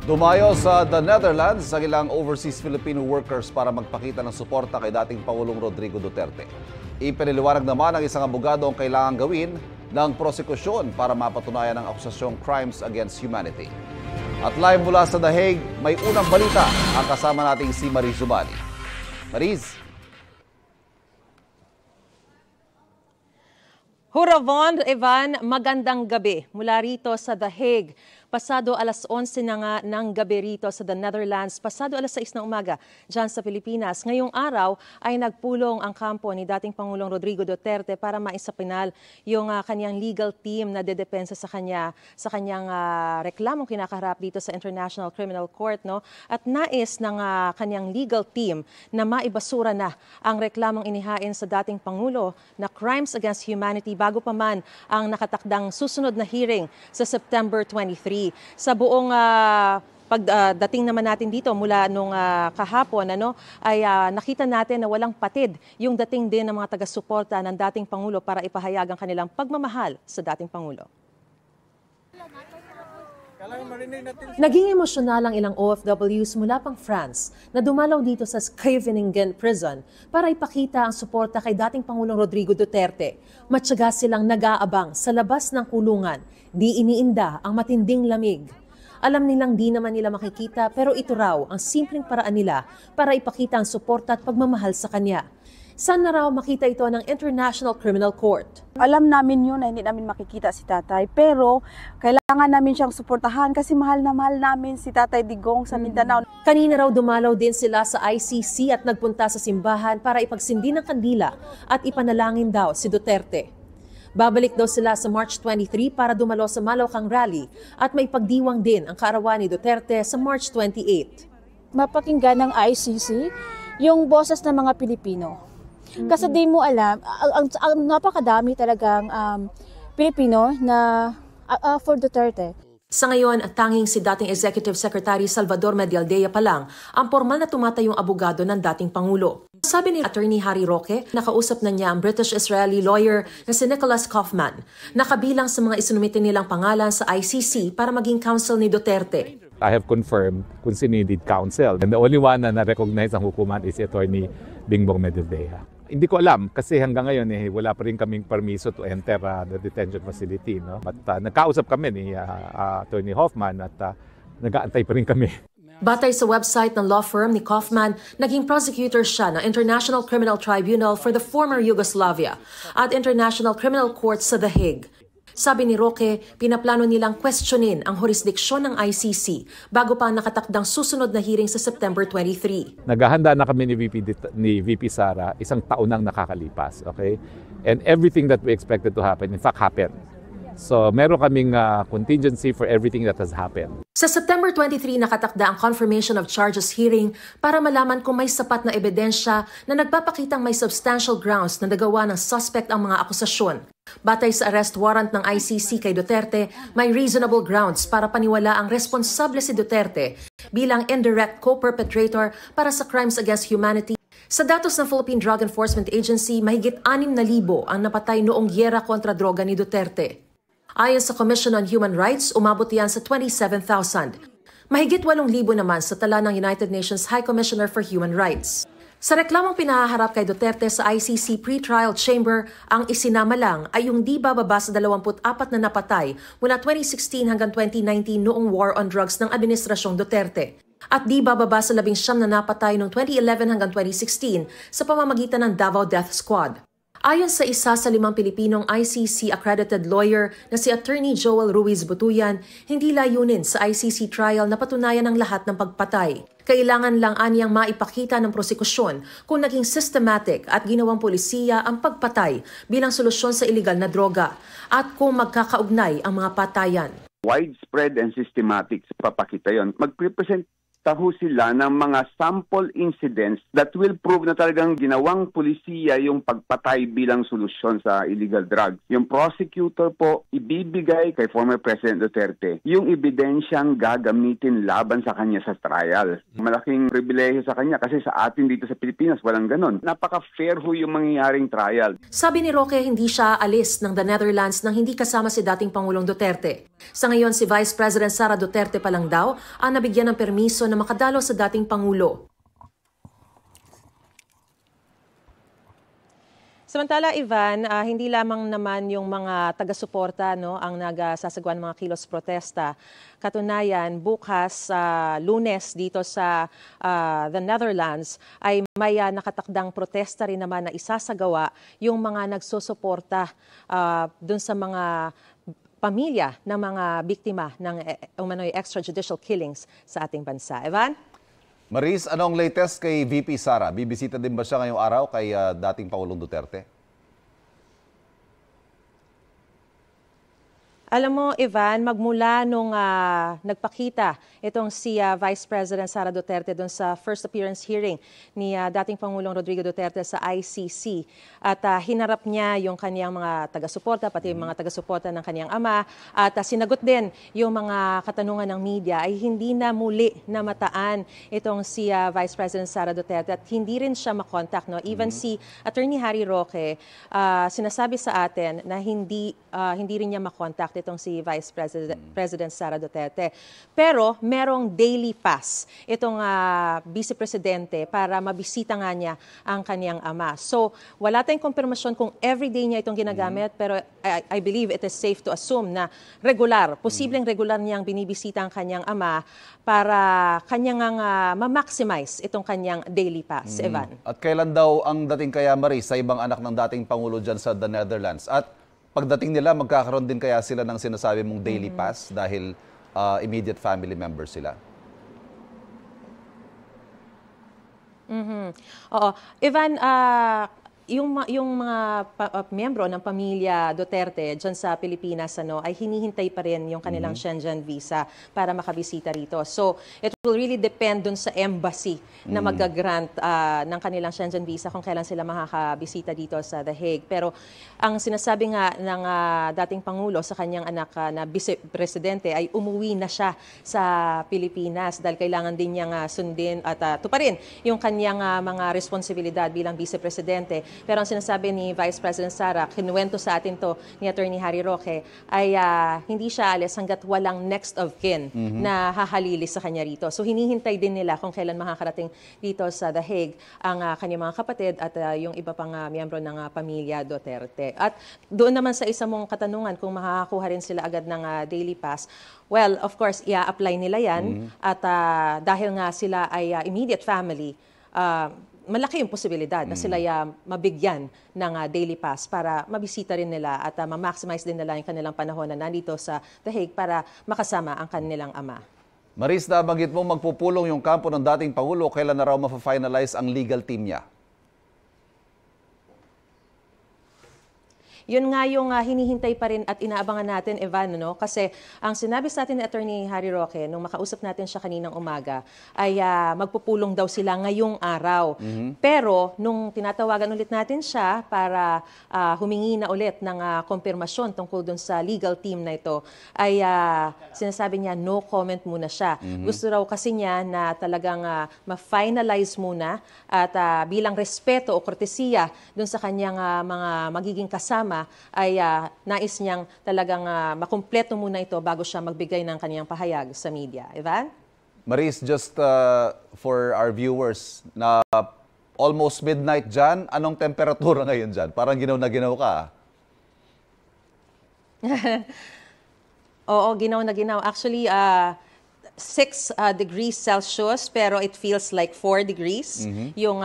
Dumayo sa The Netherlands ang ilang overseas Filipino workers para magpakita ng suporta kay dating Pangulong Rodrigo Duterte. Ipiniliwanag naman ng isang abogado ang kailangan gawin ng prosekusyon para mapatunayan ang akusasyong crimes against humanity. At live mula sa The Hague, may unang balita ang kasama nating si Mariz Zubani. Mariz. Huravon, Evan, magandang gabi mula rito sa The Hague. Pasado alas 11 na nga ng gabi rito sa The Netherlands, pasado alas 6 ng umaga dyan sa Pilipinas. Ngayong araw ay nagpulong ang kampo ni dating Pangulong Rodrigo Duterte para maisapinal yung kanyang legal team na dedepensa sa kanyang reklamong kinakaharap dito sa International Criminal Court. No? At nais ng kanyang legal team na maibasura na ang reklamong inihain sa dating Pangulo na crimes against humanity bago pa man ang nakatakdang susunod na hearing sa September 23. Sa buong pagdating naman natin dito mula nung kahapon ay nakita natin na walang patid yung dating din ng mga taga-suporta ng dating Pangulo para ipahayag ang kanilang pagmamahal sa dating Pangulo. Naging emosyonal ang ilang OFWs mula pang France na dumalaw dito sa Scheveningen Prison para ipakita ang suporta kay dating Pangulong Rodrigo Duterte. Matyaga silang nag-aabang sa labas ng kulungan, di iniinda ang matinding lamig. Alam nilang di naman nila makikita pero ito raw ang simpleng paraan nila para ipakita ang suporta at pagmamahal sa kanya. Saan na raw makita ito ng International Criminal Court? Alam namin yun na hindi namin makikita si tatay, pero kailangan namin siyang suportahan kasi mahal na mahal namin si Tatay Digong sa Mindanao. Kanina raw dumalaw din sila sa ICC at nagpunta sa simbahan para ipagsindi ng kandila at ipanalangin daw si Duterte. Babalik daw sila sa March 23 para dumalo sa malawakang rally at may pagdiwang din ang kaarawan ni Duterte sa March 28. Mapakinggan ng ICC yung boses ng mga Pilipino. Kasi di mo alam, ang napakadami talagang Pilipino na for Duterte. Sa ngayon, at tanging si dating Executive Secretary Salvador Medialdea pa lang ang formal na tumatayong abogado ng dating Pangulo. Sabi ni Attorney Harry Roque, nakausap na niya ang British-Israeli lawyer na si Nicholas Kaufman, na kabilang sa mga isinumitin nilang pangalan sa ICC para maging counsel ni Duterte. I have confirmed kung sino yung lead counsel. And the only one na na-recognize ang hukuman is Attorney Bingbong Medialdea. Hindi ko alam kasi hanggang ngayon wala pa rin kaming permiso to enter the detention facility. No? But nagkausap kami ni Attorney Hoffman at nag-aantay pa rin kami. Batay sa website ng law firm ni Kaufman, naging prosecutor siya ng International Criminal Tribunal for the former Yugoslavia at International Criminal Court sa The Hague. Sabi ni Roque, pinaplano nilang questionin ang jurisdiksyon ng ICC bago pa ang nakatakdang susunod na hearing sa September 23. Naghahanda na kami ni VP Sara isang taon nang nakakalipas. Okay? And everything that we expected to happen, in fact, happened. So meron kaming contingency for everything that has happened. Sa September 23, nakatakda ang confirmation of charges hearing para malaman kung may sapat na ebidensya na nagpapakitang may substantial grounds na nagawa ng suspect ang mga akusasyon. Batay sa arrest warrant ng ICC kay Duterte, may reasonable grounds para paniwala ang responsable si Duterte bilang indirect co-perpetrator para sa crimes against humanity. Sa datos ng Philippine Drug Enforcement Agency, mahigit 6,000 ang napatay noong giyera kontra droga ni Duterte. Ayon sa Commission on Human Rights, umabot yan sa 27,000. Mahigit 8,000 naman sa tala ng United Nations High Commissioner for Human Rights. Sa reklamong pinahaharap kay Duterte sa ICC pre-trial chamber, ang isinama lang ay yung di bababa sa 24 na napatay mula 2016 hanggang 2019 noong war on drugs ng Administrasyong Duterte. At di bababa sa 19 na napatay noong 2011 hanggang 2016 sa pamamagitan ng Davao Death Squad. Ayon sa isa sa 5 Pilipinong ICC-accredited lawyer na si Attorney Joel Ruiz Butuyan, hindi layunin sa ICC trial na patunayan ang lahat ng pagpatay. Kailangan lang aniyang maipakita ng prosekusyon kung naging systematic at ginawang polisiya ang pagpatay bilang solusyon sa iligal na droga at kung magkakaugnay ang mga patayan. Widespread and systematic sa papakita yon. Mag-present taho sila ng mga sample incidents that will prove na talagang ginawang pulisiya yung pagpatay bilang solusyon sa illegal drugs. Yung prosecutor po ibibigay kay former President Duterte yung ebidensyang gagamitin laban sa kanya sa trial. Malaking pribilehiyo sa kanya kasi sa atin dito sa Pilipinas walang ganon. Napaka-fair ho yung mangyayaring trial. Sabi ni Roque, hindi siya alis ng the Netherlands nang hindi kasama si dating Pangulong Duterte. Sa ngayon, si Vice President Sara Duterte pa lang daw ang nabigyan ng permiso na makadalo sa dating Pangulo. Samantala, Ivan, hindi lamang naman yung mga taga-suporta ang nagsasagawa ng mga kilos protesta. Katunayan, bukas, Lunes, dito sa the Netherlands, ay may nakatakdang protesta rin naman na isasagawa yung mga nagsusuporta dun sa mga pamilya ng mga biktima ng umano'y extrajudicial killings sa ating bansa. Ivan? Maris, anong latest kay VP Sara? Bibisita din ba siya ngayong araw kay dating Pangulong Duterte? Alam mo, Ivan, magmula nung nagpakita itong si Vice President Sara Duterte doon sa first appearance hearing ni dating Pangulong Rodrigo Duterte sa ICC at hinarap niya yung kaniyang mga taga-suporta, pati yung mga taga-suporta ng kaniyang ama at sinagot din yung mga katanungan ng media ay hindi na muli namataan itong si Vice President Sara Duterte at hindi rin siya makontak. No? Even si Attorney Harry Roque sinasabi sa atin na hindi rin niya makontak itong si Vice President Sara Duterte. Pero merong daily pass itong Vice Presidente para mabisita nga niya ang kaniyang ama. So wala tayong konfirmasyon kung everyday niya itong ginagamit, pero I believe it is safe to assume na posibleng regular niyang binibisita ang kaniyang ama para kanyang ma-maximize itong kanyang daily pass. Evan. At kailan daw ang dating kaya, Maris, sa ibang anak ng dating Pangulo dyan sa the Netherlands? At pagdating nila, magkakaroon din kaya sila ng sinasabi mong daily pass dahil immediate family members sila? Oo. Ivan, yung mga miyembro ng pamilya Duterte dyan sa Pilipinas ay hinihintay pa rin yung kanilang Schengen visa para makabisita rito. So, it will really depend dun sa embassy na mag-grant ng kanilang Schengen visa kung kailan sila makakabisita dito sa The Hague. Pero ang sinasabi nga ng dating Pangulo sa kanyang anak na Vice-Presidente ay umuwi na siya sa Pilipinas dahil kailangan din niyang sundin at tuparin yung kanyang mga responsibilidad bilang Vice-Presidente. Pero ang sinasabi ni Vice President Sara, kinuwento sa atin to ni Attorney Harry Roque, ay hindi siya alis hanggat walang next of kin na hahalili sa kanya rito. So hinihintay din nila kung kailan makakarating dito sa The Hague ang kanyang mga kapatid at yung iba pang miyembro ng pamilya Duterte. At doon naman sa isa mong katanungan kung makakakuha rin sila agad ng daily pass, well, of course, i-apply nila yan at dahil nga sila ay immediate family, malaki yung posibilidad na sila mabigyan ng daily pass para mabisita rin nila at ma-maximize din nila yung kanilang panahon na nandito sa The Hague para makasama ang kanilang ama. Maris, nabanggit mo magpupulong yung kampo ng dating Pangulo. Kailan na raw ma-finalize ang legal team niya? Yun nga yung hinihintay pa rin at inaabangan natin, Evan, no? Kasi ang sinabi sa atin ni Attorney Harry Roque, nung makausap natin siya kaninang umaga, ay magpupulong daw sila ngayong araw. Pero nung tinatawagan ulit natin siya para humingi na ulit ng konfirmasyon tungkol dun sa legal team na ito, ay sinasabi niya no comment muna siya. Gusto raw kasi niya na talagang ma-finalize muna at bilang respeto o kortesiya dun sa kanyang mga magiging kasama, ay nais niyang talagang makumpleto muna ito bago siya magbigay ng kanyang pahayag sa media. Ivan? Maris, just for our viewers, na almost midnight dyan, anong temperatura ngayon dyan? Parang ginaw na ginaw ka. Oo, ginaw na ginaw. Actually, 6 degrees Celsius, pero it feels like 4 degrees yung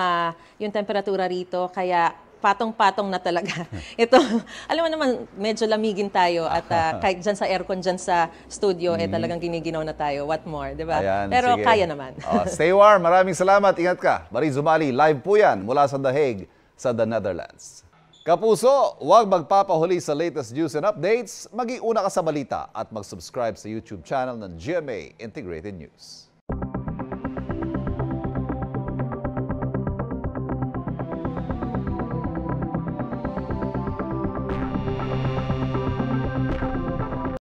temperatura rito. Kaya patong-patong na talaga. Ito, alam mo naman, medyo lamigin tayo at kahit dyan sa aircon, dyan sa studio, talagang giniginaw na tayo. What more, di ba? Ayan, pero sige. kaya naman. Stay warm. Maraming salamat. Ingat ka. Maris Zumali, live po yan mula sa The Hague sa The Netherlands. Kapuso, huwag magpapahuli sa latest news and updates. Mag-iuna ka sa balita at mag-subscribe sa YouTube channel ng GMA Integrated News.